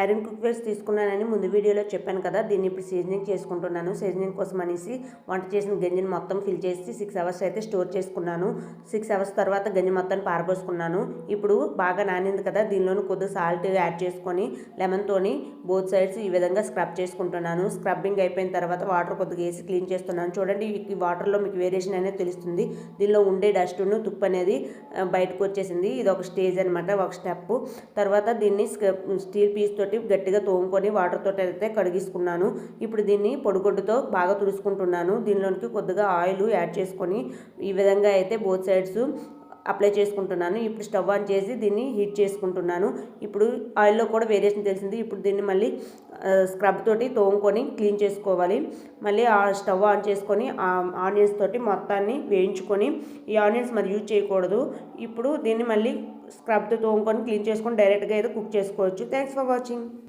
Iron cookwares తీసుకున్నానని ముందు వీడియోలో చెప్పాను కదా. దీన్ని ఇప్పుడు సీజనింగ్ చేసుకుంటున్నాను. సీజనింగ్ కోసం అనేసి వంట చేసిన గంజిని మొత్తం ఫిల్ చేసి 6 అవర్స్ అయితే స్టోర్ చేసుకున్నాను. 6 అవర్స్ తర్వాత గంజి మొత్తాన్ని పారబోసుకున్నాను. ఇప్పుడు బాగా నానింది కదా, దీనిలోని కొద్దిగా సాల్ట్ యాడ్ చేసుకొని లెమన్తోని బోత్ సైడ్స్ ఈ విధంగా స్క్రబ్ చేసుకుంటున్నాను. స్క్రబ్బింగ్ అయిపోయిన తర్వాత వాటర్ కొద్దిగా వేసి క్లీన్ చేస్తున్నాను. చూడండి, ఈ వాటర్లో మీకు వేరియేషన్ అనేది తెలుస్తుంది. దీనిలో ఉండే డస్ట్ను తుప్పు అనేది బయటకు వచ్చేసింది. ఇది ఒక స్టేజ్ అనమాట, ఒక స్టెప్. తర్వాత దీన్ని స్టీల్ పీస్ తోటి గట్టిగా తోముకొని వాటర్ తోటి అయితే కడిగిసుకున్నాను. ఇప్పుడు దీన్ని పొడిగుడ్డుతో బాగా తుడుచుకుంటున్నాను. దీనిలోనికి కొద్దిగా ఆయిల్ యాడ్ చేసుకొని ఈ విధంగా అయితే బోత్ సైడ్స్ అప్లై చేసుకుంటున్నాను. ఇప్పుడు స్టవ్ ఆన్ చేసి దీన్ని హీట్ చేసుకుంటున్నాను. ఇప్పుడు ఆయిల్లో కూడా వేరియేషన్ తెలిసింది. ఇప్పుడు దీన్ని మళ్ళీ స్క్రబ్ తోటి తోముకొని క్లీన్ చేసుకోవాలి. మళ్ళీ ఆ స్టవ్ ఆన్ చేసుకొని ఆనియన్స్ తోటి మొత్తాన్ని వేయించుకొని, ఈ ఆనియన్స్ మరి యూజ్ చేయకూడదు. ఇప్పుడు దీన్ని మళ్ళీ స్క్రబ్తో తోముకొని క్లీన్ చేసుకొని డైరెక్ట్గా అయితే కుక్ చేసుకోవచ్చు. Thanks for watching.